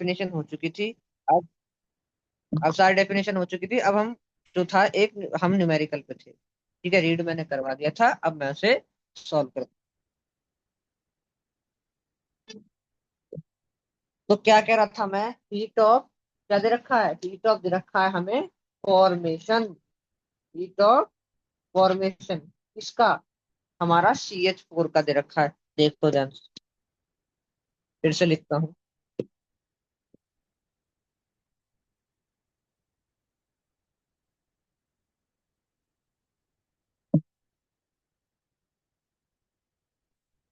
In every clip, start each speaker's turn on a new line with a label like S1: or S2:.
S1: Definition हो चुकी थी। अब अब सारी डेफिनेशन हो चुकी थी। अब हम जो था एक हम न्यूमेरिकल पे थे। ठीक है, रीड मैंने करवा दिया था, अब मैं उसे सॉल्व कर। तो क्या कह रहा था मैं, हीट ऑफ, क्या दे रखा है, हीट ऑफ दे रखा है हमें फॉर्मेशन, हीट ऑफ फॉर्मेशन इसका, हमारा CH4 का दे रखा है। देख तो ध्यान से, फिर से लिखता हूँ।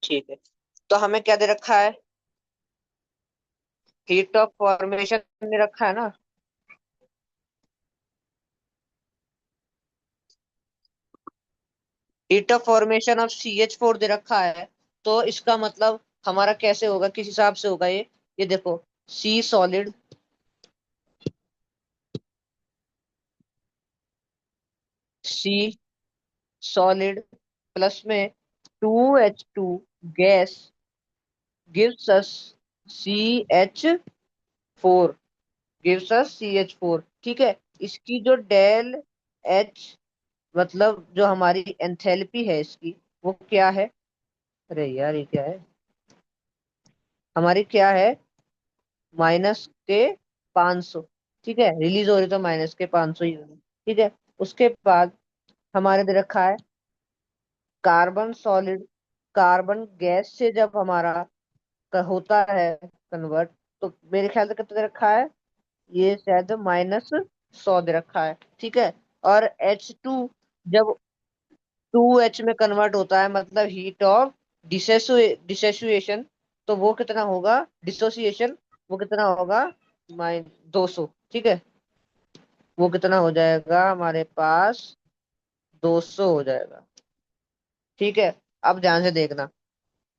S1: ठीक है, तो हमें क्या दे रखा है, हीट ऑफ फॉर्मेशन दे रखा है ना। Heat of formation of CH4 दे रखा है। तो इसका मतलब हमारा कैसे होगा, किस हिसाब से होगा ये देखो, सी सॉलिड, सी सॉलिड प्लस में 2H2 gas gives us CH4, gives us CH4। ठीक है, इसकी जो डेल एच, मतलब जो हमारी एंथैल्पी है इसकी, वो क्या है, अरे यार ये क्या है, हमारी क्या है, -के 500। ठीक है, रिलीज हो रही तो -के 500 ही होगी। ठीक है, उसके बाद हमारे दे रखा है कार्बन सॉलिड, कार्बन गैस से जब हमारा होता है कन्वर्ट, तो मेरे ख्याल से कितना दे रखा है, ये शायद -100 दे रखा है। ठीक है, और H2 जब 2H में कन्वर्ट होता है, मतलब हीट ऑफ डिसोसिएशन, तो वो कितना होगा, डिसोसिएशन, वो कितना होगा, -200। ठीक है, वो कितना हो जाएगा हमारे पास, 200 हो जाएगा। ठीक है, अब ध्यान से देखना,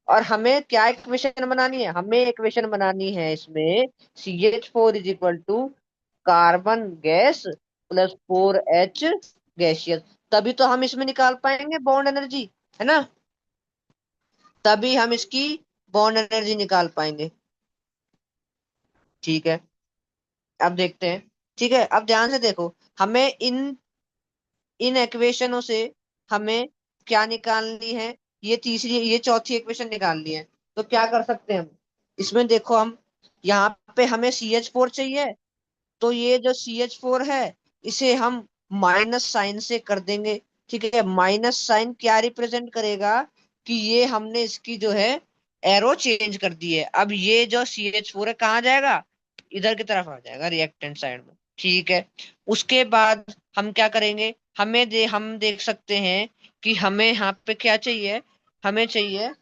S1: और हमें क्या इक्वेशन बनानी है, हमें इक्वेशन बनानी है इसमें CH4 is equal to carbon gas plus 4H gaseous. तभी तो हम इसमें निकाल पाएंगे बॉन्ड एनर्जी, है ना, तभी हम इसकी बॉन्ड एनर्जी निकाल पाएंगे। ठीक है, अब देखते हैं। ठीक है, अब ध्यान से देखो, हमें इन इन इक्वेशनों से हमें क्या निकालनी है, ये तीसरी, ये चौथी इक्वेशन निकालनी है। तो क्या कर सकते हैं हम, इसमें देखो, हम यहाँ पे हमें CH4 चाहिए, तो ये जो CH4 है, इसे हम माइनस साइन से कर देंगे। ठीक है, माइनस साइन क्या रिप्रेजेंट करेगा, कि ये हमने इसकी जो है एरो चेंज कर दी है। अब ये जो CH4 है कहाँ जाएगा, इधर की तरफ आ जाएगा, रिएक्टेंट साइड में। ठीक है, उसके बाद हम क्या करेंगे, हम देख सकते हैं कि हमें यहाँ पे क्या चाहिए, हमें चाहिए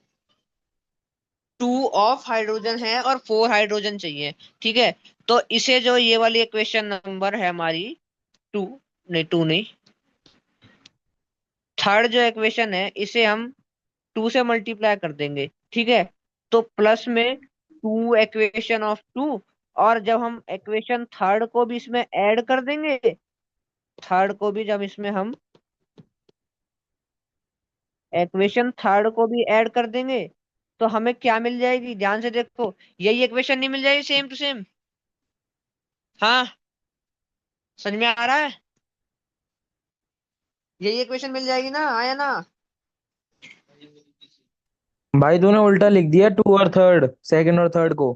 S1: 2 हाइड्रोजन है और 4 हाइड्रोजन चाहिए। ठीक है, तो इसे जो ये वाली इक्वेशन नंबर है हमारी, टू, नहीं टू नहीं, थर्ड जो इक्वेशन है, इसे हम 2 से मल्टीप्लाई कर देंगे। ठीक है, तो प्लस में 2 इक्वेशन ऑफ 2, और जब हम इक्वेशन थर्ड को भी इसमें ऐड कर देंगे, थर्ड को भी जब इसमें हम इक्वेशन थर्ड को भी ऐड कर देंगे, तो हमें क्या मिल जाएगी, ध्यान से देखो, यही इक्वेशन नहीं मिल जाएगी सेम टू सेम। हाँ, समझ में आ रहा है, यही इक्वेशन मिल जाएगी ना, आया ना।
S2: भाई तूने उल्टा लिख दिया, टू और थर्ड, सेकंड और थर्ड को।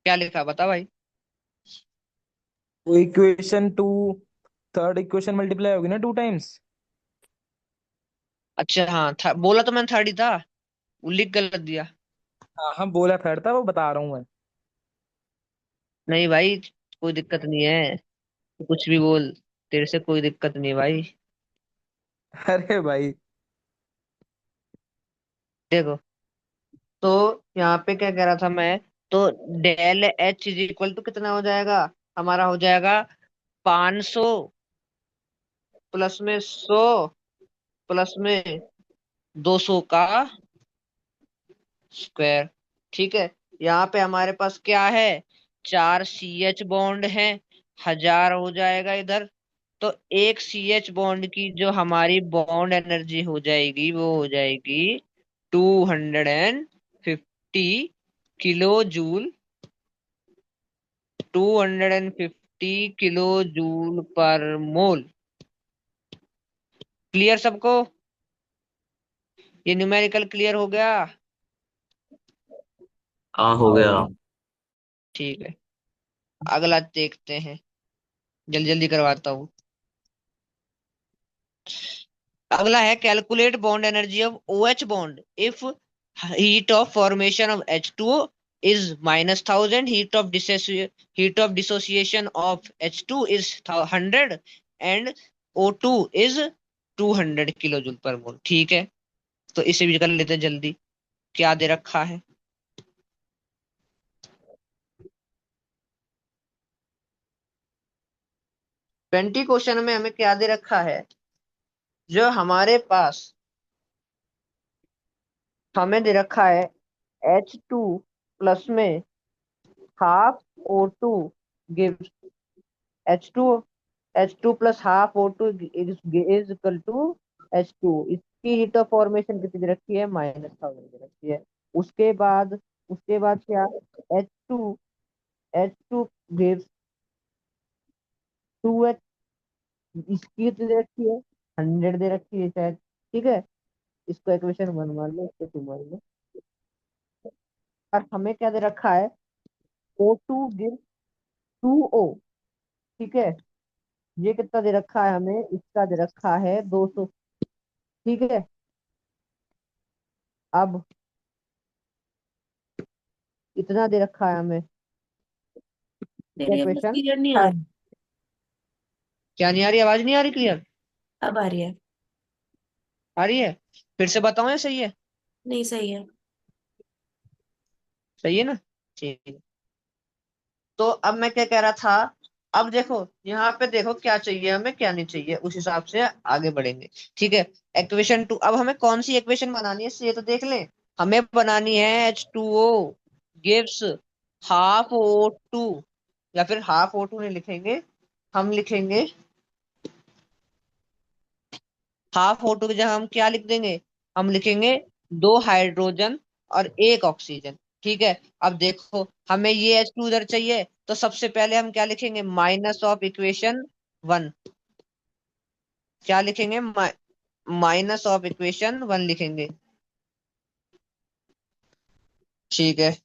S1: क्या लिखा बता भाई।
S2: वो equation two, third equation multiply होगी ना 2 टाइम्स।
S1: अच्छा हाँ, बोला तो मैंने थर्ड ही था, वो लिख गलत दिया।
S2: हाँ हाँ, बोला थर्ड था, वो बता रहा हूँ मैं।
S1: नहीं भाई, कोई दिक्कत नहीं है, तू कुछ भी बोल, तेरे से कोई दिक्कत नहीं भाई।
S2: अरे भाई।
S1: देखो, तो यहाँ पे क्या कह रहा था मैं, तो del H is equal to कितना हो जाएगा, हमारा हो जाएगा 500 प्लस में 100 प्लस में 200 का स्क्वायर। ठीक है, यहाँ पे हमारे पास क्या है, 4 CH बॉन्ड है, 1000 हो जाएगा इधर। तो एक CH बॉन्ड की जो हमारी बॉन्ड एनर्जी हो जाएगी, वो हो जाएगी 250 kilo joule, 250 kilo joule per मोल। क्लियर सबको? ये न्यूमेरिकल क्लियर हो गया?
S3: हाँ हो गया।
S1: ठीक है, अगला देखते हैं, जल्दी जल्दी करवाता हूँ। अगला है calculate bond energy of OH bond if heat of formation of H2O is -1000, heat of dissociation of H2 is 100 and O2 is 200 kilo joule per mole. ठीक है, तो इसे भी कर लेते हैं जल्दी। क्या दे रखा है? 20 क्वेश्चन में हमें क्या दे रखा है? जो हमारे पास हमें दे रखा है H2 प्लस में half O2 gives H2, H2 plus half O2 is equal to H2। इसकी हीट ऑफ फॉर्मेशन कितनी दे रखी है? -1000 दे रखी है। उसके बाद क्या? H2, H2 गिव्स 2H, इसकी कितनी दे रखी है? 100 दे रखी है शायद। ठीक है, इसको इक्वेशन 1 मान लो, इसको 2 मान लो। और हमें क्या दे रखा है? O2 gives 2O। ठीक है, ये कितना दे रखा है हमें? इसका दे रखा है 200। ठीक है, अब इतना दे रखा है हमें। क्या
S4: मेरी आवाज
S1: क्वेश्चन?
S4: क्लियर नहीं आ रही।
S1: क्या नहीं आ रही? आवाज नहीं आ रही क्लियर?
S4: अब आ रही है।
S1: आ रही है? फिर से बताऊं या सही है?
S4: नहीं, सही है।
S1: सही है ना? ठीक है। तो अब मैं क्या कह रहा था, अब देखो यहाँ पे, देखो क्या चाहिए हमें क्या नहीं चाहिए, उस हिसाब से आगे बढ़ेंगे। ठीक है, इक्वेशन 2, अब हमें कौन सी इक्वेशन बनानी है ये तो देख लें। हमें बनानी है H2O गिव्स हाफ O2, या फिर हाफ O2 नहीं लिखेंगे, हम लिखेंगे हाफ O2 की जगह हम क्या लिख देंगे? हम लिखेंगे 2 हाइड्रोजन और 1 ऑक्सीजन। ठीक है, अब देखो हमें ये H2 उधर चाहिए, तो सबसे पहले हम क्या लिखेंगे? Minus of equation 1। क्या लिखेंगे? माइनस ऑफ इक्वेशन 1 लिखेंगे। ठीक है,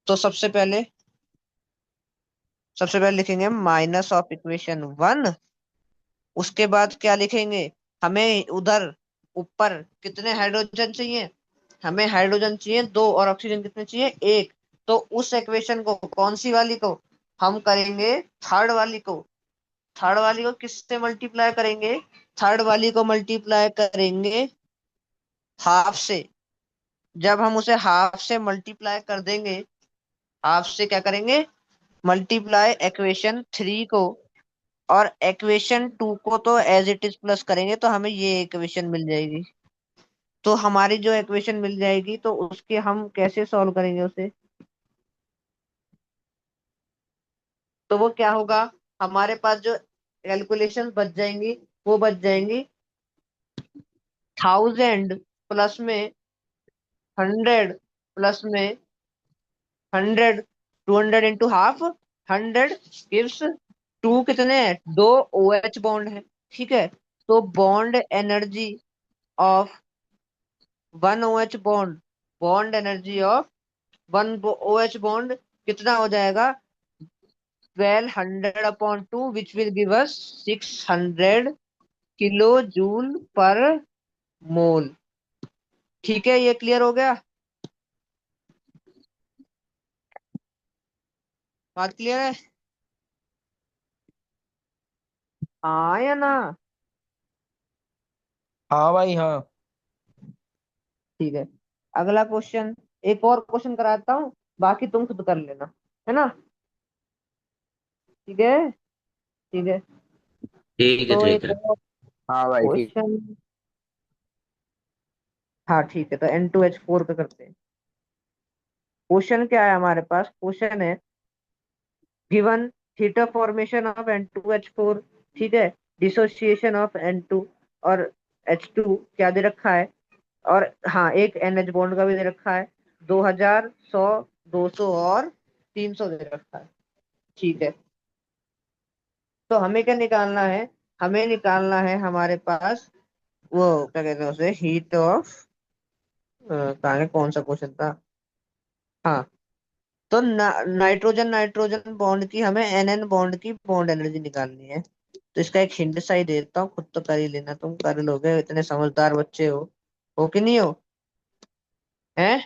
S1: तो सबसे पहले लिखेंगे माइनस ऑफ इक्वेशन 1। उसके बाद क्या लिखेंगे? हमें उधर ऊपर कितने हाइड्रोजन चाहिए? हमें हाइड्रोजन चाहिए 2 और ऑक्सीजन कितने चाहिए? 1। तो उस इक्वेशन को, कौन सी वाली को हम करेंगे? थर्ड वाली को। थर्ड वाली को किससे मल्टीप्लाई करेंगे? थर्ड वाली को मल्टीप्लाई करेंगे हाफ से। जब हम उसे हाफ से मल्टीप्लाई कर देंगे, हाफ से क्या करेंगे? मल्टीप्लाई इक्वेशन 3 को, और इक्वेशन 2 को तो एज इट इज प्लस करेंगे, तो हमें ये इक्वेशन मिल जाएगी। तो हमारी जो इक्वेशन मिल जाएगी, तो उसके हम कैसे सॉल्व करेंगे उसे? तो वो क्या होगा? हमारे पास जो कैलकुलेशन बच जाएंगी, वो बच जाएंगी 1000 प्लस में 100 प्लस में 100, 200 इंटू हाफ 100 गिव्स 2, कितने हैं? 2 OH बॉन्ड है। ठीक है, तो bond energy of 1 OH bond, bond energy of 1 OH bond कितना हो जाएगा? 1200/2 which will give us 600 kilo joule per mole. ठीक है, ये क्लियर हो गया? बात क्लियर है? हाँ या ना?
S2: हाँ भाई हाँ।
S1: ठीक है, अगला क्वेश्चन, एक और क्वेश्चन कराता हूँ, बाकी तुम खुद कर लेना, है ना? ठीक है, ठीक है।
S3: ठीक है
S1: तो
S3: ठीक
S1: एक
S3: है।
S1: और
S2: हाँ भाई ठीक।
S1: क्वेश्चन, हाँ ठीक है, तो N2H4 का करते हैं। क्वेश्चन क्या है हमारे पास? क्वेश्चन है given heat of formation of N2H4, ठीक है, डिसोसिएशन ऑफ N2 और H2 क्या दे रखा है, और हाँ एक NH बॉन्ड का भी दे रखा है। 2000, 100, 200 और 300 दे रखा है। ठीक है, तो हमें क्या निकालना है? हमें निकालना है हमारे पास वो क्या कहते हैं उसे, हीट ऑफ, कहाँ है, कौन सा क्वेश्चन था? हाँ, तो नाइट्रोजन नाइट्रोजन बॉन्ड की, हमें एन बॉन्ड की बॉन्ड एनर्जी निकालनी है। तो इसका एक हिंट सा ही देता हूँ, खुद तो कर ही लेना, तुम कर लोगे, इतने समझदार बच्चे हो कि नहीं हो? हैं?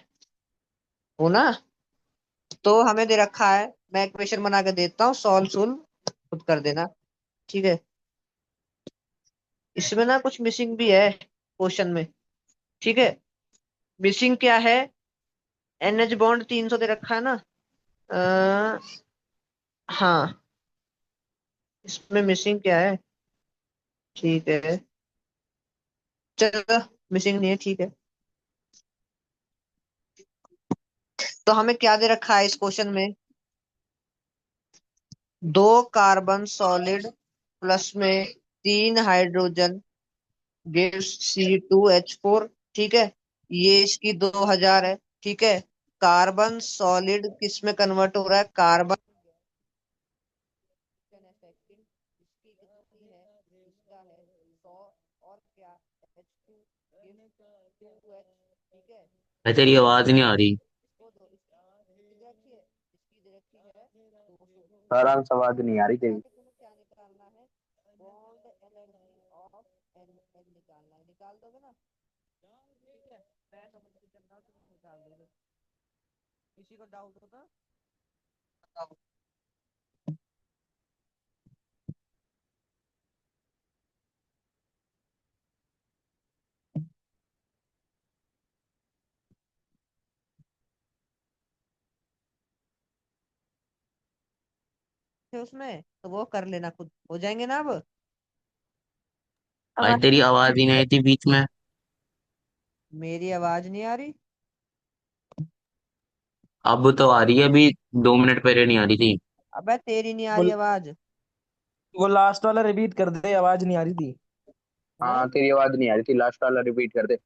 S1: हो ना? तो हमें दे रखा है, मैं इक्वेशन बना के देता हूँ, सॉल्व सुल खुद कर देना। ठीक है, इसमें ना कुछ मिसिंग भी है क्वेश्चन में। ठीक है, मिसिंग क्या है? एनएच बॉन्ड 300 दे रखा है ना? अ, हाँ, इसमें मिसिंग क्या है? ठीक है, चलो, मिसिंग नहीं है, ठीक है। तो हमें क्या दे रखा है इस क्वेश्चन में? दो कार्बन सॉलिड प्लस में तीन हाइड्रोजन गिव्स C2H4। ठीक है, ये इसकी 2000 है। ठीक है, कार्बन सॉलिड किस में कन्वर्ट हो रहा है? कार्बन, इसकी कितनी है? इसका है 100, और क्या, H2 गिव्स 2H। ठीक है,
S3: भाई तेरी आवाज नहीं आ रही।
S1: इसको दो, इसकी दे रखी है, इसकी दे रखी है 200।
S2: सारांश आवाज नहीं आ रही
S1: इससे
S2: तेरी।
S1: आगे तुम्हें क्या निकालना है? Bond energy of N, N निकालना है, निकाल दोगे ना? ठीक है, मैं समझ के चल रहा हूँ, तुम निकाल दोगे। किसी को डाउट होगा? बताओ। थे उसमें तो वो कर लेना, खुद हो जाएंगे ना अब?
S3: भाई
S4: आवाज
S3: तेरी आवाज ही नहीं आई थी बीच में।
S1: मेरी आवाज नहीं आ रही?
S3: अब तो आ रही है, अभी 2 मिनट पहले नहीं आ रही थी।
S1: अबे तेरी नहीं आ
S2: वो
S1: रही आवाज।
S2: वो लास्ट वाला रिपीट कर दे, आवाज नहीं आ रही थी।
S1: हैं?
S2: हाँ, तेरी आवाज नहीं आ रही थी, लास्ट वाला रिपीट कर दे।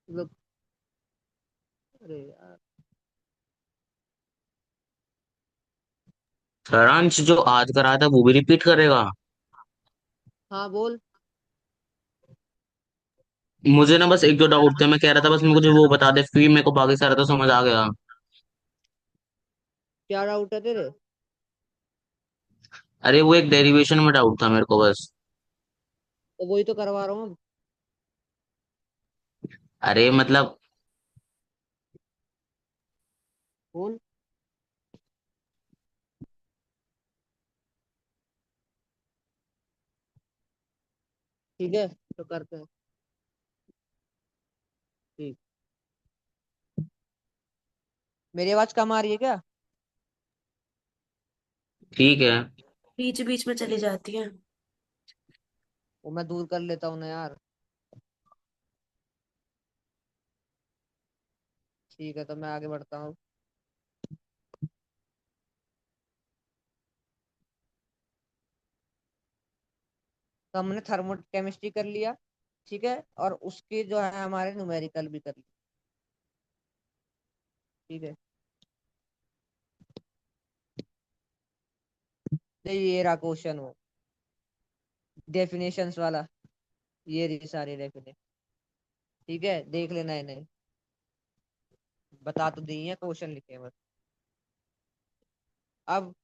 S1: लोग, अरे यार।
S3: सारांश जो आज करा था वो भी रिपीट करेगा?
S1: हाँ बोल।
S3: मुझे ना बस एक दो डाउट थे, मैं कह रहा था बस मुझे वो बता दे, फिर मेरे को बाकी सारा तो समझ आ गया।
S1: क्या डाउट है तेरे?
S3: अरे वो एक डेरिवेशन में डाउट था मेरे को बस।
S1: तो वही तो करवा रहा हूँ अब।
S3: अरे मतलब,
S1: बोल। ठीक है, तो करते हैं। ठीक। मेरी आवाज कम आ रही है क्या?
S3: ठीक है।
S4: बीच बीच में चली जाती है।
S1: वो मैं दूर कर लेता हूँ ना यार। ठीक है, तो मैं आगे बढ़ता हूँ। तो हमने थर्मोकेमिस्ट्री कर लिया। ठीक है, और उसके जो है हमारे न्यूमेरिकल भी कर लिए। ठीक है, तो ये रहा क्वेश्चन, वो डेफिनेशंस वाला। ये रही सारी डेफिनेशन। ठीक है, देख लेना इन्हें, बता तो दी है, क्वेश्चन लिखे हैं बस। अब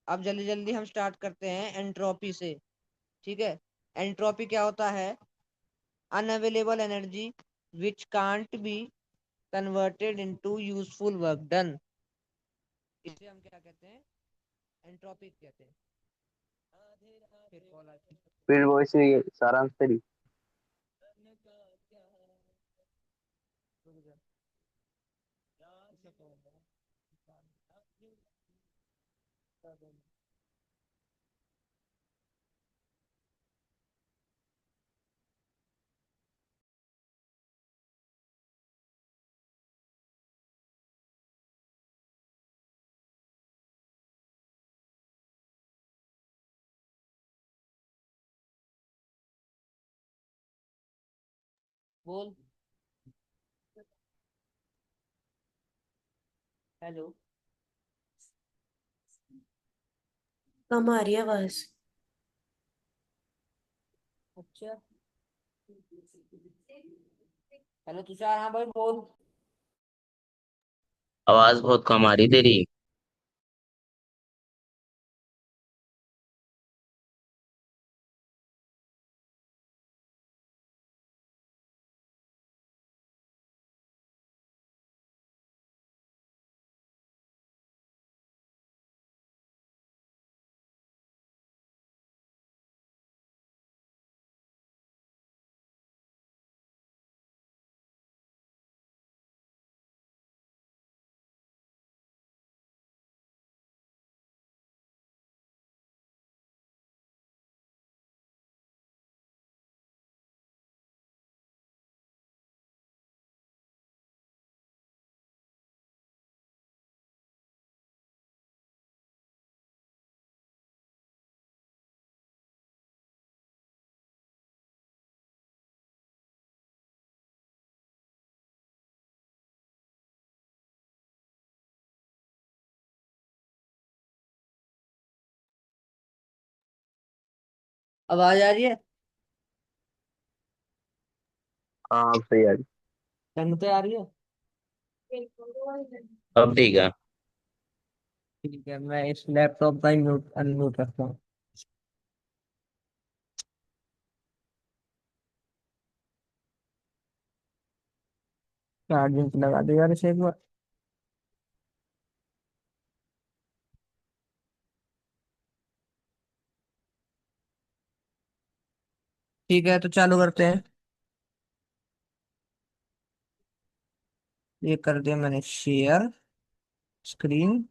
S1: अब जल्दी जल्दी हम स्टार्ट करते हैं एंट्रोपी से। ठीक है, एंट्रोपी क्या होता है? Unavailable energy which can't be converted into useful work done. इसे हम क्या कहते हैं? एंट्रोपी कहते हैं। फिर कॉल आती है।
S2: फिर वो इसे सारांश तेरी।
S1: रुक जा, इसे कॉल कर दो। बोल। हेलो।
S4: कम आ रही है आवाज।
S1: अच्छा। हेलो तुषार, हाँ भाई बोल।
S3: आवाज बहुत कम आ रही तेरी।
S1: आवाज आ रही है?
S3: हाँ अब सही आ रही।
S1: ढंग से आ रही है?
S3: अब ठीक है।
S1: ठीक है, मैं इस लैपटॉप का ही म्यूट अनम्यूट करता हूँ। चार्जिंग पे लगा दे यार इसे एक बार। ठीक है, तो चालू करते हैं। ये कर दिया मैंने शेयर स्क्रीन।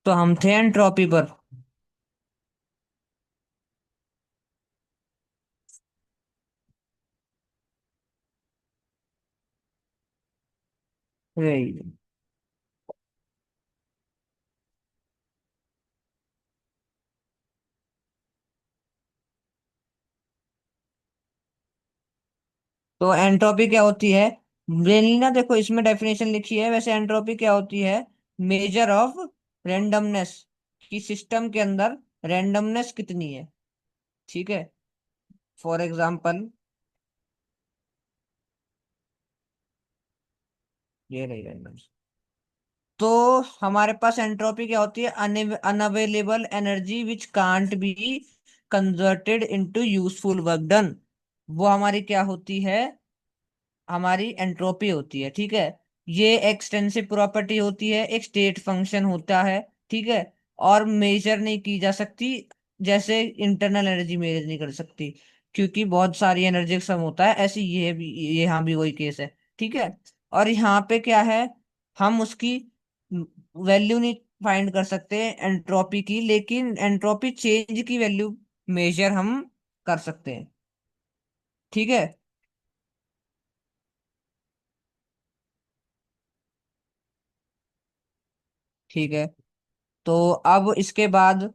S1: तो हम थे एंट्रोपी पर। यही। तो एंट्रोपी क्या होती है? मेनली ना देखो, इसमें डेफिनेशन लिखी है, वैसे एंट्रोपी क्या होती है? मेजर ऑफ रेंडमनेस, कि सिस्टम के अंदर रेंडमनेस कितनी है। ठीक है। फॉर एग्जांपल, ये रही रेंडमनेस। तो हमारे पास एंट्रोपी क्या होती है? Unavailable energy which can't be converted into useful work done. वो हमारी क्या होती है? हमारी एंट्रोपी होती है। ठीक है। ये एक्सटेंसिव प्रॉपर्टी होती है, एक स्टेट फंक्शन होता है। ठीक है। और मेजर नहीं की जा सकती, जैसे इंटरनल एनर्जी मेजर नहीं कर सकती, क्योंकि बहुत सारी एनर्जी का सम होता है, ऐसे ये भी, यहाँ भी वही केस है। ठीक है। और यहाँ पे क्या है? हम उसकी वैल्यू नहीं फाइंड कर सकते एंट्रोपी की, लेकिन एंट्रोपी चेंज की वैल्यू मेजर हम कर सकते हैं। ठीक है। ठीक है। तो अब इसके बाद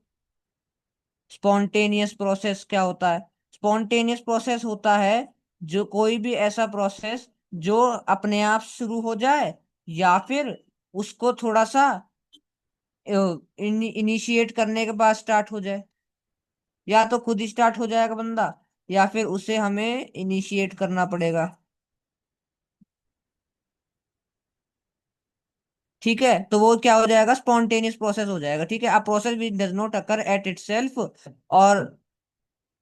S1: स्पॉन्टेनियस प्रोसेस क्या होता है? स्पॉन्टेनियस प्रोसेस होता है जो कोई भी ऐसा प्रोसेस जो अपने आप शुरू हो जाए, या फिर उसको थोड़ा सा इनिशिएट करने के बाद स्टार्ट हो जाए। या तो खुद ही स्टार्ट हो जाएगा बंदा, या फिर उसे हमें इनिशिएट करना पड़ेगा। ठीक है। तो वो क्या हो जाएगा? स्पॉन्टेनियस प्रोसेस हो जाएगा। ठीक है। A process which does not occur at itself, और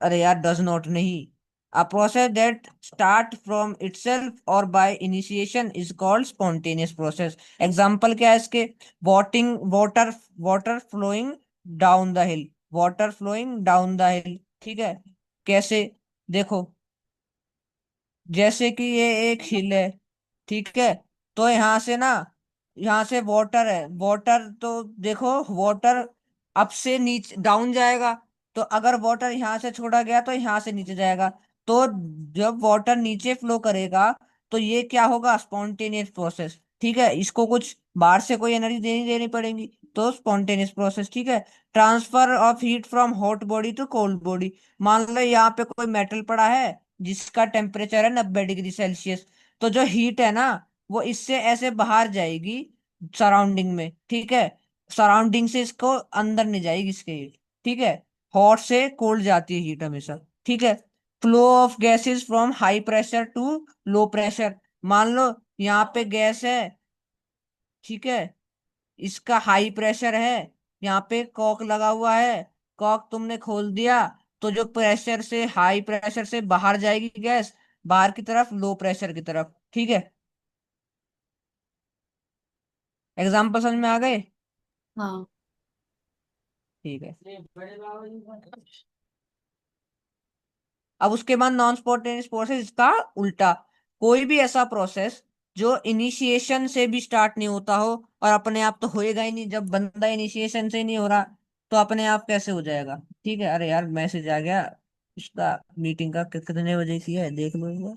S1: अरे यार, डज नॉट नहीं, a process that start from itself or by initiation is called spontaneous process। Example क्या है इसके? Waiting water water flowing down the hill, water flowing down the hill. ठीक है। कैसे? देखो, जैसे कि ये एक हिल है। ठीक है। तो यहाँ से ना, यहाँ से वाटर है, वाटर तो देखो, वाटर अप से नीचे डाउन जाएगा,
S5: तो अगर वाटर यहाँ से छोड़ा गया तो यहाँ से नीचे जाएगा। तो जब वाटर नीचे फ्लो करेगा तो ये क्या होगा, स्पॉन्टेनियस प्रोसेस। ठीक है, इसको कुछ बाहर से कोई एनर्जी देनी देनी पड़ेगी, तो स्पॉन्टेनियस प्रोसेस। ठीक है। Transfer of heat from hot body to cold body. मान लो यहाँ पे कोई मेटल पड़ा है जिसका टेम्परेचर है 90 डिग्री सेल्सियस। तो जो हीट है ना, वो इससे ऐसे बाहर जाएगी सराउंडिंग में। ठीक है, सराउंडिंग से इसको अंदर नहीं जाएगी इसके हीट। ठीक है, हॉट से कोल्ड जाती है हीट हमेशा। ठीक है। Flow of gases from high pressure to low pressure. मान लो यहाँ पे गैस है, ठीक है, इसका हाई प्रेशर है, यहाँ पे कॉक लगा हुआ है, कॉक तुमने खोल दिया, तो जो प्रेशर से, हाई प्रेशर से बाहर जाएगी गैस, बाहर की तरफ, लो प्रेशर की तरफ। ठीक है, एग्जाम्पल समझ में आ गए?
S4: हाँ।
S5: ठीक है। अब उसके बाद नॉन स्पॉन्टेनियस प्रोसेस, इसका उल्टा। कोई भी ऐसा प्रोसेस जो इनिशिएशन से भी स्टार्ट नहीं होता हो और अपने आप तो होएगा ही नहीं, जब बंदा इनिशिएशन से नहीं हो रहा तो अपने आप कैसे हो जाएगा? ठीक है, अरे यार मैसेज आ गया इसका, मीटिंग का कितने बजे की है देख लो एक बार।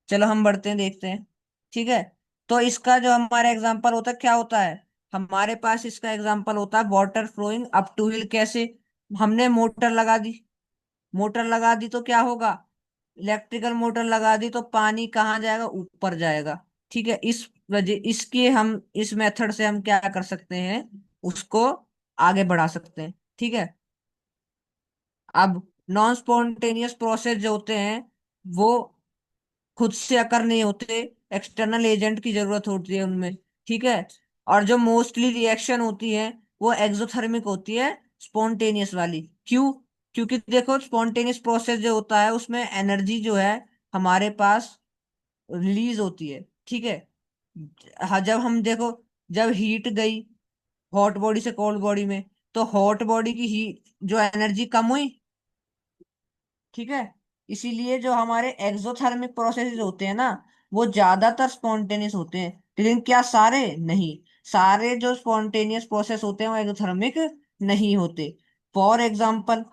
S5: चलो हम बढ़ते हैं, देखते हैं। ठीक है, तो इसका जो हमारा एग्जांपल होता है क्या होता है, हमारे पास इसका एग्जांपल होता है वाटर फ्लोइंग अप टू हिल। कैसे? हमने मोटर लगा दी, मोटर लगा दी तो क्या होगा, इलेक्ट्रिकल मोटर लगा दी तो पानी कहाँ जाएगा, ऊपर जाएगा। ठीक है, इस वजह, इसके हम इस मेथड से हम क्या कर सकते हैं, उसको आगे बढ़ा सकते हैं। ठीक है। अब नॉन स्पॉन्टेनियस प्रोसेस जो होते हैं वो खुद से अकर नहीं होते, एक्सटर्नल एजेंट की जरूरत होती है उनमें। ठीक है। और जो मोस्टली रिएक्शन होती है वो एक्सोथर्मिक होती है, स्पॉन्टेनियस वाली। क्यों? क्योंकि देखो स्पॉन्टेनियस प्रोसेस जो होता है उसमें एनर्जी जो है हमारे पास रिलीज होती है। ठीक है। हाँ, जब हम देखो, जब हीट गई हॉट बॉडी से कोल्ड बॉडी में, तो हॉट बॉडी की हीट जो एनर्जी कम हुई। ठीक है। इसीलिए जो हमारे एक्सोथर्मिक प्रोसेसेस होते हैं ना, वो ज्यादातर स्पॉन्टेनियस होते हैं। लेकिन क्या सारे? नहीं। सारे जो स्पॉन्टेनियस प्रोसेस होते हैं वो एक्सोथर्मिक नहीं होते। फॉर एग्जाम्पल,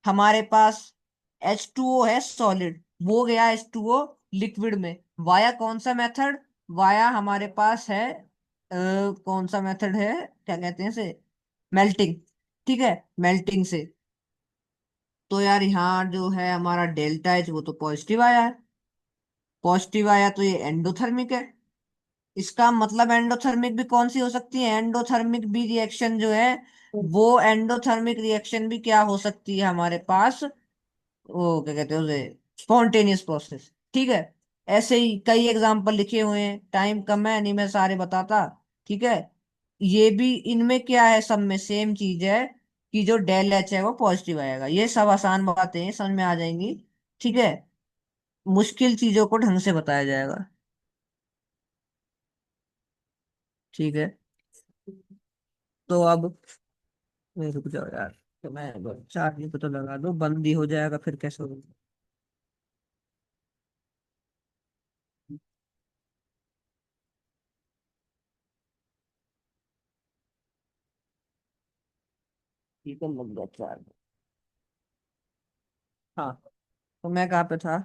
S5: हमारे पास H2O है सॉलिड, वो गया H2O लिक्विड में, वाया कौन सा मेथड? वाया हमारे पास है कौन सा मेथड है, क्या कहते हैं इसे, मेल्टिंग। ठीक है, मेल्टिंग से। तो यार यहाँ जो है हमारा डेल्टा एच वो तो पॉजिटिव आया है, पॉजिटिव आया तो ये एंडोथर्मिक है। इसका मतलब एंडोथर्मिक भी कौन सी हो सकती है, एंडोथर्मिक भी रिएक्शन जो है, वो एंडोथर्मिक रिएक्शन भी क्या हो सकती है हमारे पास, वो क्या कहते हैं उसे, स्पॉन्टेनियस प्रोसेस। ठीक है। ऐसे ही कई एग्जांपल लिखे हुए हैं, टाइम कम है नहीं मैं सारे बताता। ठीक है। ये भी, इनमें क्या है, सब में सेम चीज है कि जो डेल एच है वो पॉजिटिव आएगा। ये सब आसान बातें हैं, समझ में आ जाएंगी। ठीक है, मुश्किल चीजों को ढंग से बताया जाएगा। ठीक है, तो अब रुक जाओ यार, तो मैं चार्जिंग को तो लगा दो, बंद ही हो जाएगा फिर कैसे होगा। ठीक है, लग गया चार्ज। हाँ, तो मैं कहाँ पे था?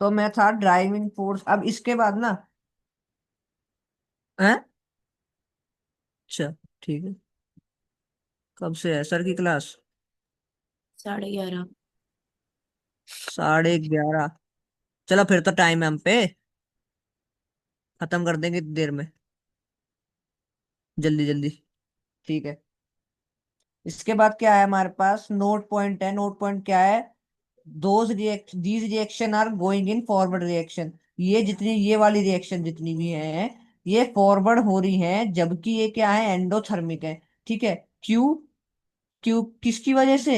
S5: तो मैं था ड्राइविंग फोर्स। अब इसके बाद ना, है, अच्छा, ठीक है। कब से है सर की क्लास?
S4: 11:30।
S5: 11:30? चलो फिर तो टाइम है हम पे, खत्म कर देंगे इतनी देर में, जल्दी जल्दी। ठीक है। इसके बाद क्या है हमारे पास, नोट पॉइंट है। नोट पॉइंट क्या है, these reaction are going in forward reaction. ये जितनी, ये वाली रिएक्शन जितनी भी है, ये फॉरवर्ड हो रही है, जबकि ये क्या है, एंडोथर्मिक है। ठीक है। क्यों? क्यों किसकी वजह से?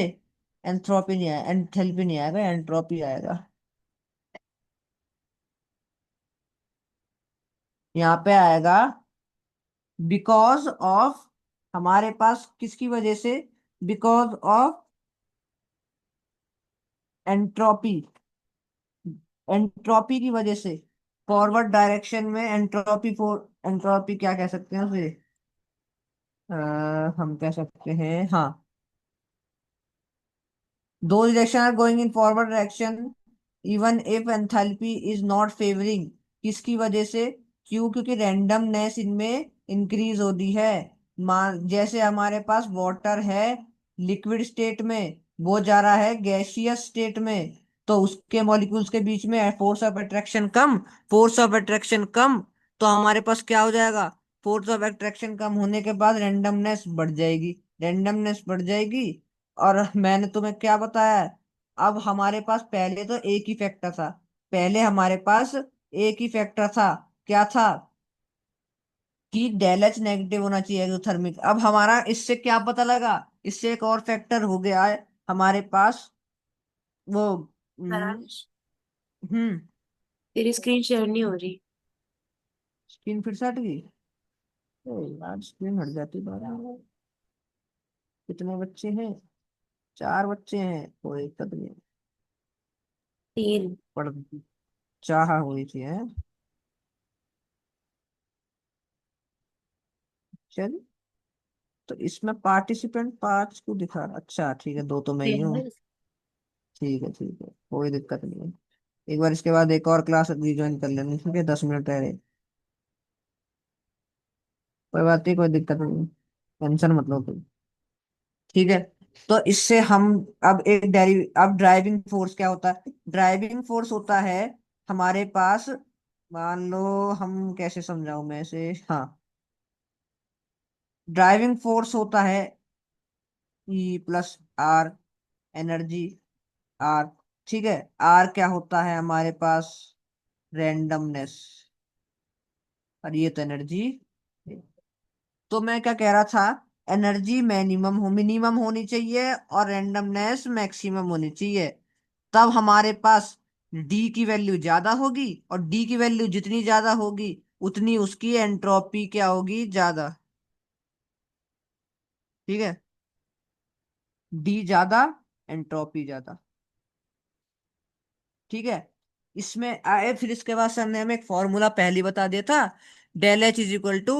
S5: एंथ्रोपी नहीं आया, एंथैल्पी नहीं आएगा, एंट्रोपी आएगा। यहाँ पे आएगा बिकॉज ऑफ, हमारे पास किसकी वजह से, बिकॉज ऑफ एंट्रोपी, एंट्रोपी की वजह से फॉरवर्ड डायरेक्शन में एंट्रोपी, एंट्रोपी क्या कह सकते हैं उसे, अ, हम कह सकते हैं, हाँ, दो direction are going in forward direction even if enthalpy is not favouring. किसकी वजह से? क्यों? क्योंकि रैंडमनेस इनमें इंक्रीज होती है। मान जैसे हमारे पास वाटर है लिक्विड स्टेट में, वो जा रहा है गैसियस स्टेट में, तो उसके मॉलिक्यूल्स के बीच में फोर्स ऑफ अट्रैक्शन कम, फोर्स ऑफ अट्रैक्शन कम, तो हमारे पास क्या हो जाएगा? फोर्स ऑफ अट्रैक्शन कम होने के बाद रैंडमनेस बढ़ जाएगी, रैंडमनेस बढ़ जाएगी। और मैंने तुम्हें क्या बताया है? अब हमारे पास पहले तो एक ही फैक्टर था, पहले हमारे पास एक ही फैक्टर था, क्या था? कि डेल एच नेगेटिव होना चाहिए एक्सोथर्मिक। अब हमारा इससे क्या पता लगा? इससे एक और फैक्टर हो गया है हमारे पास, वो
S4: सारांश,
S5: हम्म
S4: तेरी स्क्रीन शेयर नहीं हो रही।
S5: स्क्रीन फिर से हट गई। ओ यार, स्क्रीन हट जाती बार बार। कितने बच्चे हैं? 4 बच्चे हैं, कोई दिक्कत नहीं।
S4: 3।
S5: पढ़ चाह हुई थी है। चल, तो इसमें पार्टिसिपेंट 5 को दिखा रहा, अच्छा ठीक है, दो तो मैं ही हूँ। ठीक है ठीक है, कोई दिक्कत नहीं है। एक बार इसके बाद एक और क्लास रिज्वाइन कर लेनी, ठीक है, 10 मिनट रह रहे। कोई बात नहीं, कोई दिक्कत नहीं, टेंशन मत लो तुम। ठीक है, तो इससे हम अब अब ड्राइविंग फोर्स क्या होता है? ड्राइविंग फोर्स होता है हमारे पास, मान लो, हम कैसे समझाऊं मैं इसे, हाँ, ड्राइविंग फोर्स होता है E plus R, energy R, ठीक है। आर क्या होता है हमारे पास? रैंडमनेस, और ये तो एनर्जी। तो मैं क्या कह रहा था? एनर्जी मिनिमम होनी चाहिए और रैंडमनेस मैक्सिमम होनी चाहिए, तब हमारे पास डी की वैल्यू ज्यादा होगी, और डी की वैल्यू जितनी ज्यादा होगी उतनी उसकी एंट्रोपी क्या होगी? ज्यादा। ठीक है, डी ज्यादा, एंट्रोपी ज्यादा। ठीक है, इसमें आए, फिर इसके बाद सर ने हमें एक फॉर्मूला पहले बता दिया था, del H is equal to,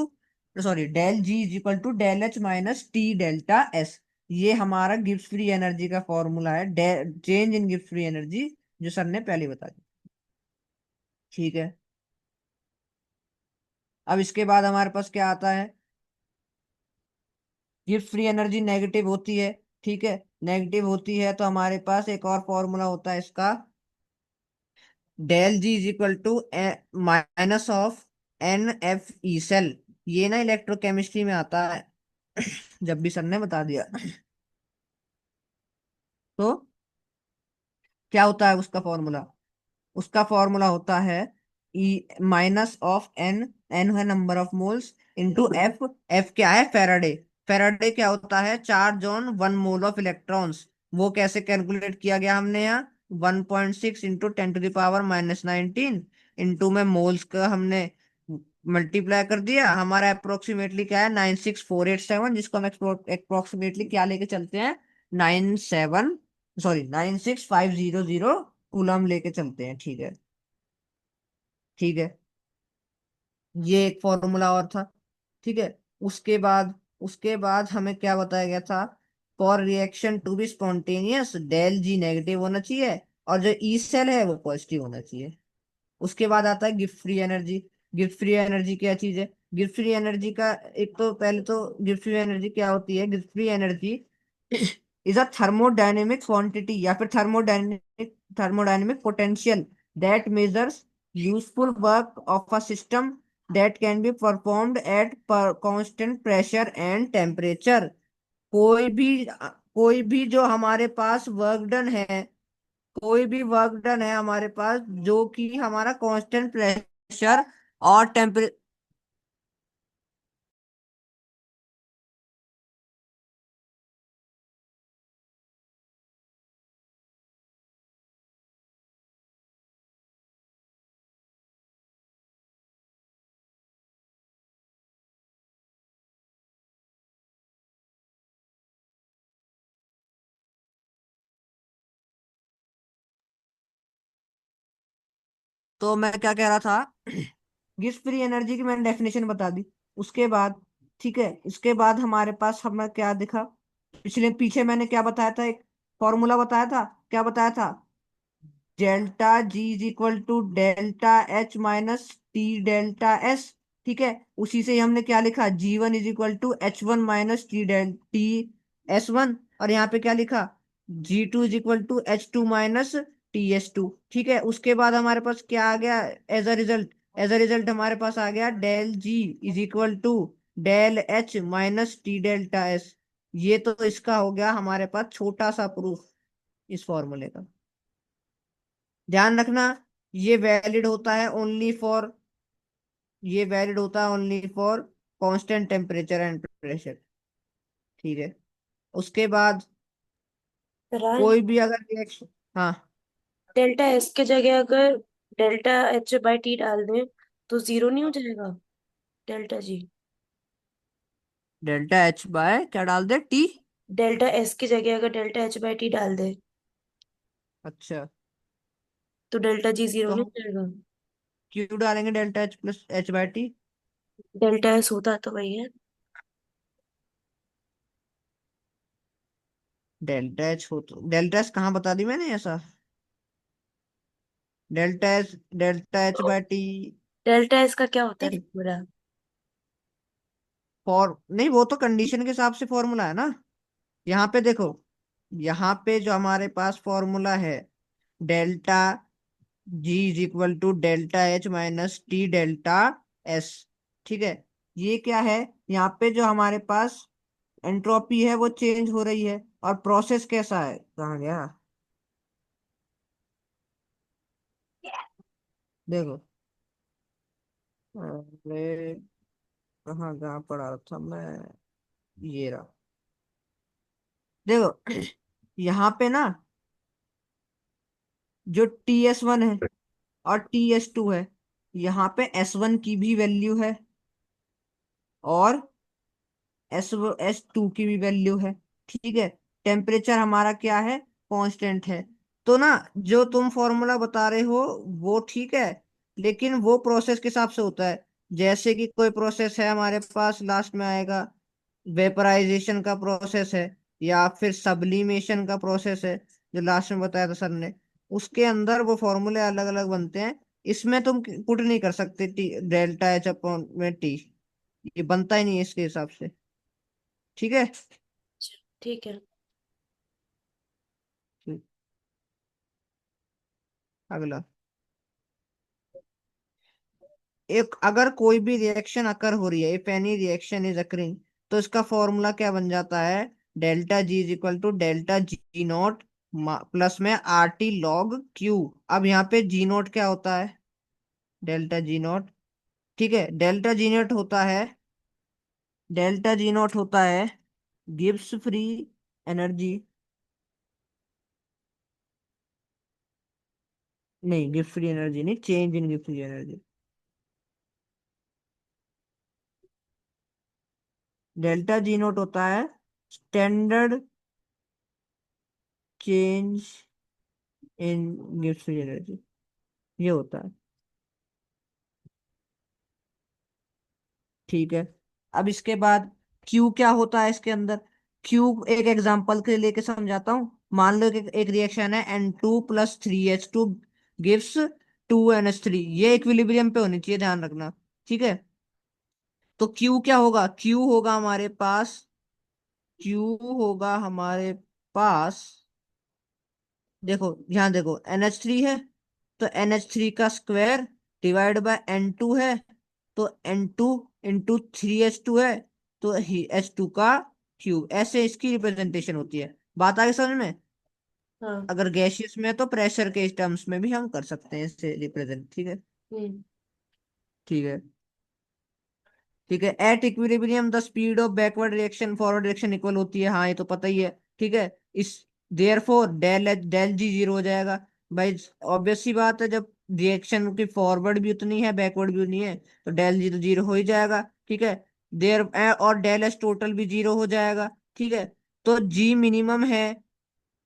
S5: sorry, del G is equal to del H minus T delta S. ये हमारा गिब्स फ्री एनर्जी का फॉर्मूला है, change in Gibbs free energy, जो सर ने पहले बता दिया। ठीक है, अब इसके बाद हमारे पास क्या आता है? गिब्स फ्री एनर्जी नेगेटिव होती है, ठीक है, नेगेटिव होती है तो हमारे पास एक और फॉर्मूला होता है इसका, del G is equal to minus of N F E cell. ये ना इलेक्ट्रोकेमिस्ट्री में आता है, जब भी सर ने बता दिया। तो क्या होता है उसका फॉर्मूला? उसका फॉर्मूला होता है E minus of N, N है number of moles, into F, F क्या है? फेराडे। फेराडे क्या होता है? Charge on 1 mole of electrons. वो कैसे कैलकुलेट किया गया हमने यहाँ? 1.6 इंटू 10⁻⁻19 इंटू में मोल्स का हमने मल्टीप्लाई कर दिया। हमारा अप्रोक्सीमेटली क्या है? 96487, जिसको हम अप्रोक्सीमेटली क्या लेके चलते हैं? 97, सॉरी, 96500 कूलम लेके चलते हैं। ठीक है, ठीक है, ये एक फॉर्मूला और था। ठीक है, उसके बाद हमें क्या बताया गया था? For reaction to be spontaneous del G negative होना चाहिए, और जो ई सेल है वो पॉजिटिव होना चाहिए। उसके बाद आता है gift free energy. Gift free energy क्या चीज है? गिफ्ट फ्री एनर्जी का एक तो पहले तो गिफ्ट फ्री एनर्जी क्या होती है? Gift free energy is a thermodynamic quantity, या फिर thermodynamic potential that measures useful work of a system that can be performed at constant pressure and temperature. कोई भी जो हमारे पास वर्क डन है, कोई भी वर्क डन है हमारे पास जो कि हमारा कांस्टेंट प्रेशर और टेम्परे तो मैं क्या कह रहा था गिब्स फ्री एनर्जी की मैंने डेफिनेशन बता दी। उसके बाद ठीक है, इसके बाद हमारे पास हमें क्या दिखा, पिछले पीछे मैंने क्या बताया था, एक फॉर्मूला बताया था, क्या बताया था, delta G is equal to delta H minus T delta S. ठीक है, उसी से ही हमने क्या लिखा, G1 is equal to H1 minus T S1। और यहाँ पे क्या लिखा, G2 is equal to H2 minus TS2। ठीक है, उसके बाद हमारे पास क्या आ गया एज अ रिजल्ट हमारे पास आ गया del G is equal to del H minus T delta S. ये तो इसका हो गया हमारे पास छोटा सा प्रूफ इस फॉर्मूले का। ध्यान रखना, ये वैलिड होता है ओनली फॉर, ये वैलिड होता है only for constant temperature and pressure. ठीक है, उसके बाद
S4: फरहान,
S5: कोई भी अगर रिएक्शन, हाँ,
S4: डेल्टा एस के जगह अगर डेल्टा एच बाई टी डाल दें तो जीरो नहीं हो जाएगा? Delta G,
S5: delta H by क्या डाल दे, टी।
S4: डेल्टा एस की जगह अगर डेल्टा एच बाई टी डाल दे
S5: अच्छा,
S4: तो डेल्टा जी जीरो
S5: तो
S4: नहीं
S5: हम
S4: हो जाएगा?
S5: क्यों डालेंगे delta H plus H by T.
S4: Delta S होता तो वही है।
S5: डेल्टा एच हो तो डेल्टा एच कहाँ बता दी मैंने ऐसा, delta H by T.
S4: Delta S का क्या होता है पूरा?
S5: फॉर नहीं, वो तो कंडीशन के हिसाब से फॉर्मूला है ना। यहाँ पे देखो, यहाँ पे जो हमारे पास फॉर्मूला है, delta G is equal to delta H minus T delta S. ठीक है, ये क्या है, यहाँ पे जो हमारे पास एंट्रोपी है वो चेंज हो रही है, और प्रोसेस कैसा है, कहाँ गया, देखो, अरे कहाँ कहाँ पढ़ा था मैं, ये रहा, देखो यहाँ पे ना जो TS1 है और TS2 है, यहाँ पे S1 की भी वैल्यू है और S2 की भी वैल्यू है। ठीक है, टेम्परेचर हमारा क्या है, कांस्टेंट है। तो ना, जो तुम फॉर्मूला बता रहे हो वो ठीक है, लेकिन वो प्रोसेस के हिसाब से होता है। जैसे कि कोई प्रोसेस है हमारे पास, लास्ट में आएगा वेपराइजेशन का प्रोसेस है, या फिर सब्लिमेशन का प्रोसेस है, जो लास्ट में बताया था सर ने, उसके अंदर वो फॉर्मूले अलग अलग बनते हैं। इसमें तुम पुट नहीं कर सकते टी डेल्टा एच अपॉन में टी, ये बनता ही नहीं है इसके हिसाब से। ठीक है,
S4: ठीक है।
S5: ठीक, अगला, एक अगर कोई भी रिएक्शन अकर हो रही है, if any reaction is occurring, तो इसका फॉर्मूला क्या बन जाता है, delta G is equal to delta G not plus में आर टी लॉग क्यू। अब यहाँ पे जी नॉट क्या होता है, डेल्टा जी नॉट, ठीक है, डेल्टा जी नॉट होता है गिब्स फ्री एनर्जी, नहीं गिब्स फ्री एनर्जी नहीं, change in Gibbs free energy. Delta G not होता है standard change in Gibbs free energy, ये होता है। ठीक है, अब इसके बाद क्यू क्या होता है इसके अंदर, क्यू एक एग्जांपल के लिए लेके समझाता हूँ। मान लो कि एक रिएक्शन है N2 + 3H2 गिव्स 2NH3, ये इक्विलिब्रियम पे होनी चाहिए, ध्यान रखना। ठीक है, तो क्यू क्या होगा, क्यू होगा हमारे पास, देखो यहाँ देखो NH3 है, तो NH3 का स्क्वायर डिवाइड बाय N2 है, तो N2 × 3H2 है, तो H2 का क्यूब, ऐसे इसकी रिप्रेजेंटेशन होती है। बात आगे समझ में,
S4: हाँ।
S5: अगर गैसियस में तो प्रेशर के टर्म्स में भी हम कर सकते हैं इससे रिप्रेजेंट। ठीक है,
S4: हम्म।
S5: ठीक है, ठीक है, at equilibrium the speed of backward reaction forward reaction equal होती है, हाँ ये तो पता ही है। ठीक है, इस देयरफॉर डेल जी जीरो हो जाएगा। भाई ऑब्वियस सी बात है, जब रिएक्शन की फॉरवर्ड भी उतनी है बैकवर्ड भी उतनी है, तो डेल जी तो जीरो हो ही जाएगा। ठीक है, देर और डेल एस टोटल भी जीरो हो जाएगा। ठीक है, तो जी मिनिमम है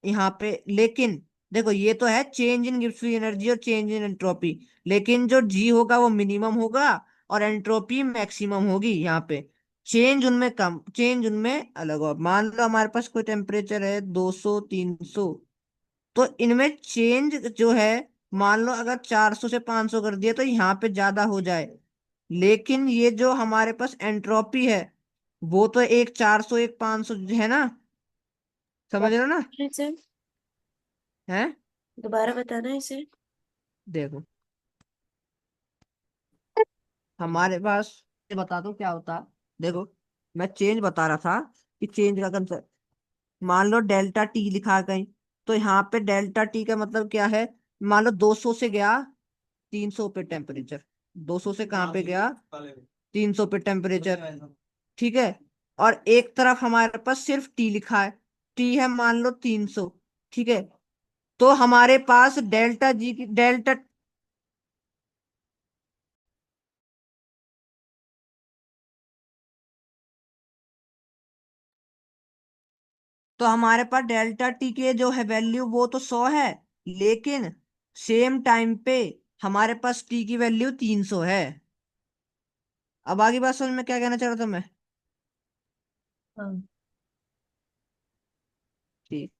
S5: यहाँ पे, लेकिन देखो ये तो है change in Gibbs free energy और चेंज इन एंट्रोपी, लेकिन जो जी होगा वो मिनिमम होगा और एंट्रोपी मैक्सिमम होगी यहाँ पे। चेंज उनमें कम, चेंज उनमें अलग होगा। मान लो हमारे पास कोई टेम्परेचर है 200 300, तो इनमें चेंज जो है, मान लो अगर 400 से 500 कर दिया तो यहाँ पे ज्यादा हो जाए, लेकिन ये जो हमारे पास एंट्रोपी है वो तो एक 400 एक 500 है ना, समझ रहे हो ना?
S4: इसे
S5: है,
S4: दोबारा बताना इसे।
S5: देखो हमारे पास, ये बता दो क्या होता है। देखो मैं चेंज बता रहा था कि चेंज का कंसेप्ट, मान लो डेल्टा टी लिखा है कहीं, तो यहाँ पे डेल्टा टी का मतलब क्या है? मान लो 200 से गया 300 पे टेम्परेचर, 200 से कहाँ पे गया 300 पे टेम्परेचर, ठीक है। और एक तरफ हमारे पास सिर्फ टी लिखा है, टी है मान लो 300, ठीक है। तो हमारे पास डेल्टा जी की डेल्टा, तो हमारे पास डेल्टा टी के जो है वैल्यू वो तो 100 है, लेकिन सेम टाइम पे हमारे पास टी की वैल्यू 300 है। अब आगे बात समझ में क्या कहना चाह रहा था मैं?
S4: हाँ।
S5: ठीक।